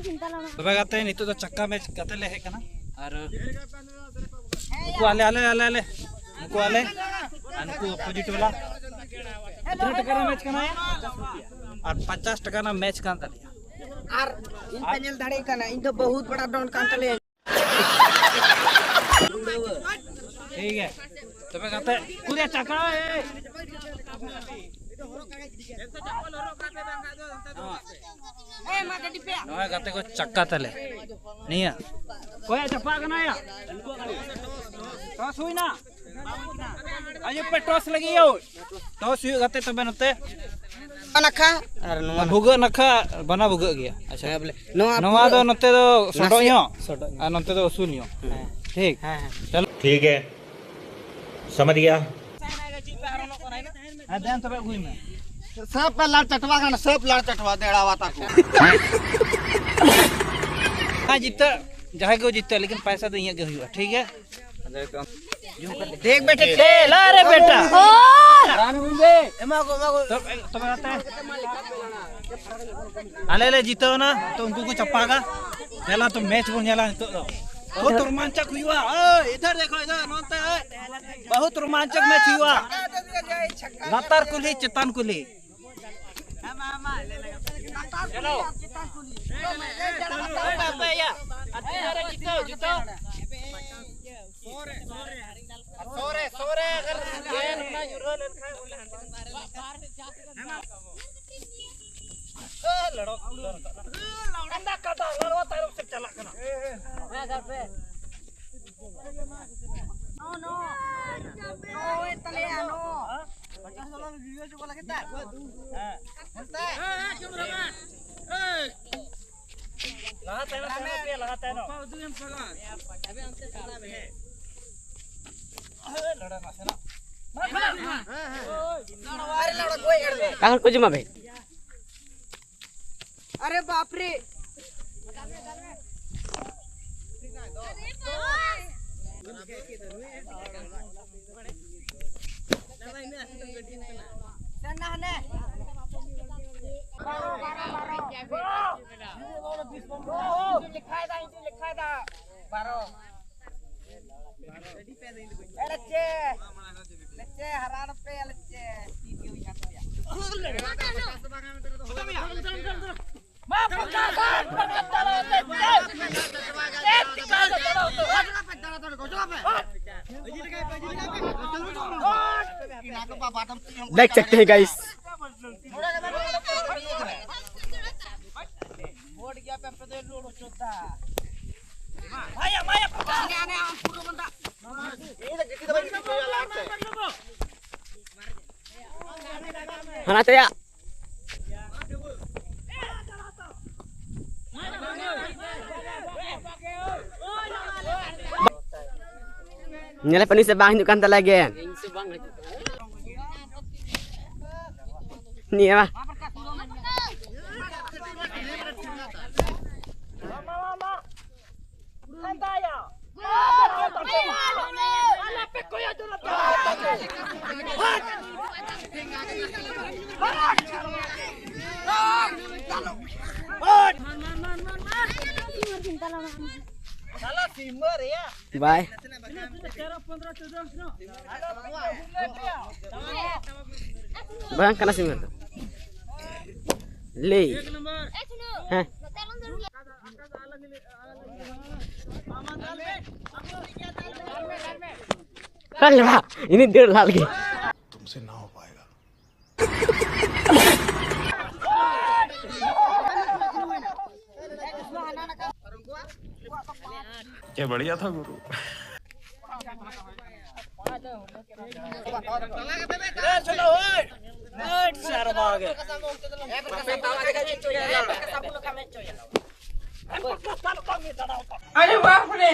तबे गाते नितो तो चक्का मैच गाते ले हे कना और को आले को आले अनको अपोजिट वाला कितना टका ना मैच कना और 50 टका ना मैच कान तलिया और इन पेनल दाड़े कना इन तो बहुत बड़ा डाउन कान तले ठीक है तबे गाते पूरे चक्का नवा गाते को चक्का तले नहीं है कोई चप्पा कना या टॉस हुई ना आज पे टॉस लगी हो टॉस हुई गाते तबे नते नखा और भुगा नखा बना भुगा गया अच्छा नवा दो नते दो सोडो यो और नते दो उसूल यो ठीक चलो ठीक है समझ गया ध्यान तबे हुई में सब पे लाड़ चटवा का सब लाड़ चटवा देड़ावा ता को हां जीता जहां को जीता लेकिन पैसा तो यहां के हुआ ठीक है देख बेटे खेल अरे बेटा रानू बे एमा को तब आता है अले ले जीतो ना तो उनको को चप्पागा पहला तो मैच बोल जाला तो बहुत रोमांचक हुआ इधर देखो इधर नोते बहुत रोमांचक मैच हुआ लातार कुली चितान कुली चलो बाबा या अरे जीतो जीतो सोरे अगर गेम ना जुरो लेखा लड़ो अंदा कदा लड़वा तारो से चला कना मैं घर पे नो ओए तले आनो 50 डॉलर वीडियो जो बोला कितना हां बोलता है कैमरामैन लगाता है ना पे लगाता है ना दुम पगा अबे हमसे साला है लड़ा ना सेना अरे लड़ा कोई कर दे काहन कुछ मा भाई अरे बाप रे देख सकते हैं गाइस हाँ तो या nyala pani sa bang kan talaga yan ni ba bye bang kana sih tuh le hah Pak, ini dia lagi. तुमसे ना हो पाएगा क्या बढ़िया था गुरु चलो सारा भाग अरे बाप रे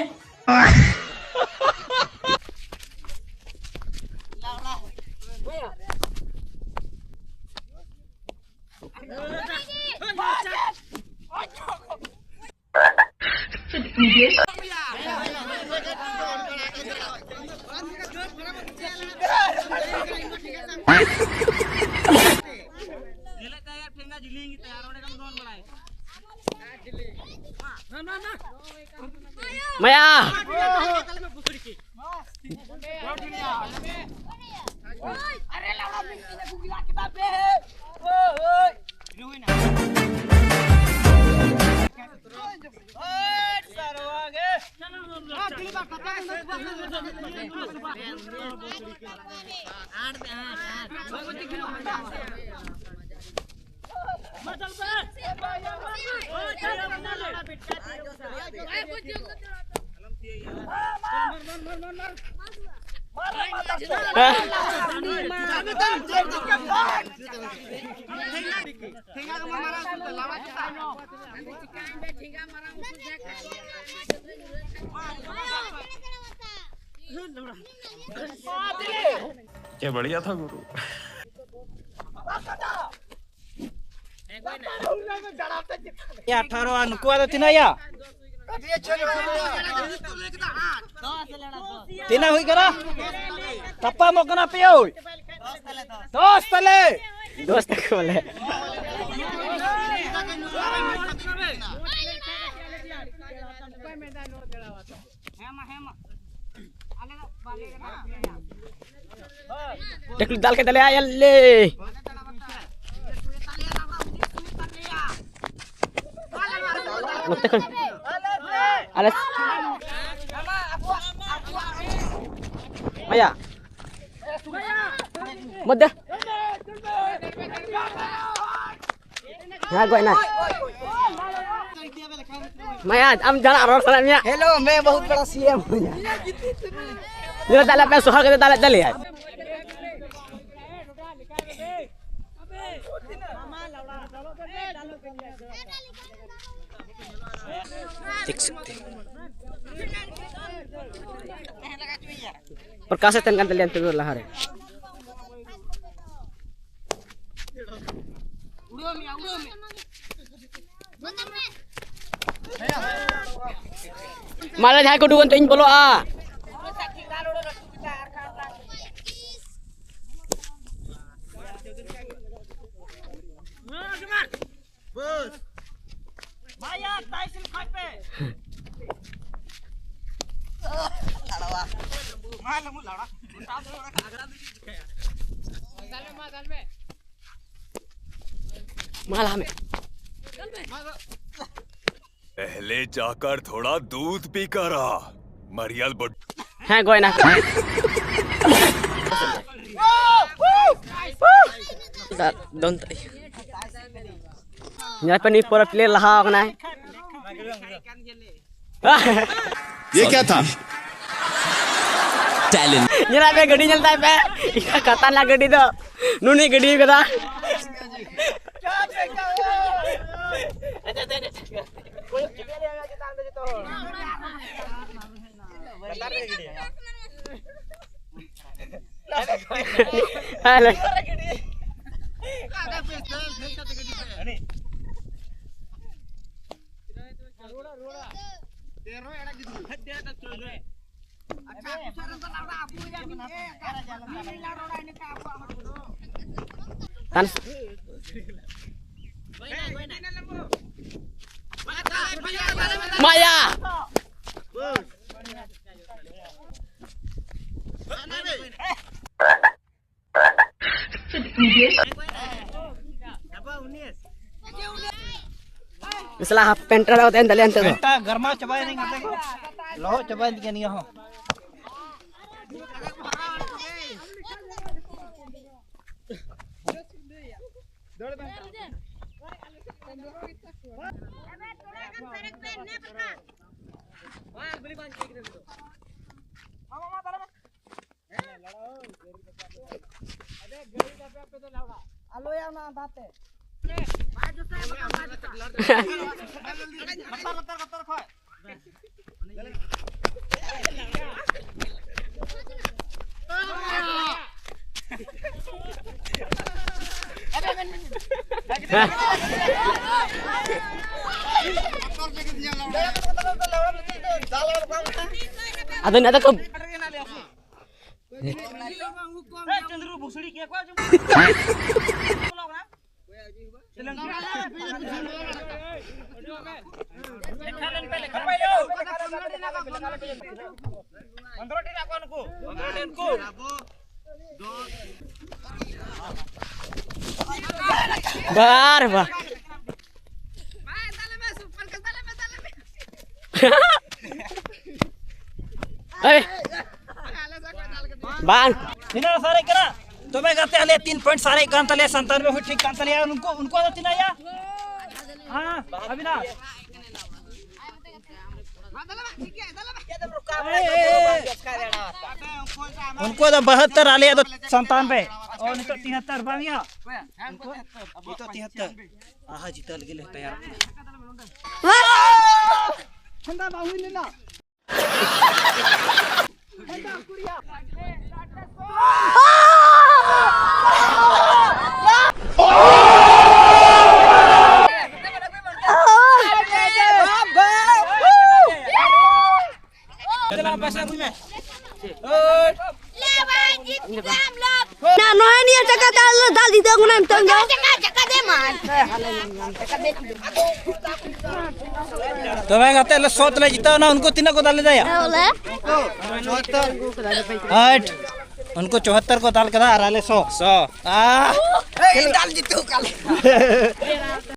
Maya. क्या बढ़िया था गुरु। Ya 18 nuku ada tina ya. Tina hui kara. Tapa mau kena piu. Dos tale. Dos tak boleh. Dak dal ke dale ayal le. Nokta kan. Alas. Maya. Mudah. Ya gue nak. Maya, am jalan aror sananya. Hello मैं बहुत बड़ा CM हूँ Dia tak lepas suhar kita tak lepas ya. देख सकते हैं प्रकाश tekan talian tu lahar malah jahai ko dugon ting bolo a Maya Tyson fight pe. malah में पहले जाकर थोड़ा दूध पी कर आ मरियल बुड है गोय ना don't nyala pa ni pura player laha kana ये क्या था talent nyala pe gadi nyalta pe kata na gadi to nuni gadi kata Maya Salah pentra dapat yang talian tu. Kita garma coba ini ngate. Loh coba ini kan ho. Hello यार ना बातें Ada ni ada kau. Chandru भुसड़ी के को बार बा बांग तिना सारे करा तो मैं कहते हले 3 पॉइंट सारे कान तले 97 हो ठीक कान तले उनको उनको तो तिना या हां अविनाश उनको तो 72 आले तो 97 और नहीं तो 73 बाविया उनको ये तो 73 आहा जीतल गेले तैयार ठंडा बाहुई लेना ना नोए नहीं चक्का डाल दी तो गुना तो चक्का दे मान तो मैं कहते हैं सोत ले जीता ना उनको तीन को डाल दे या 8 उनको 74 को डाल के ना 100 डाल जीतू कल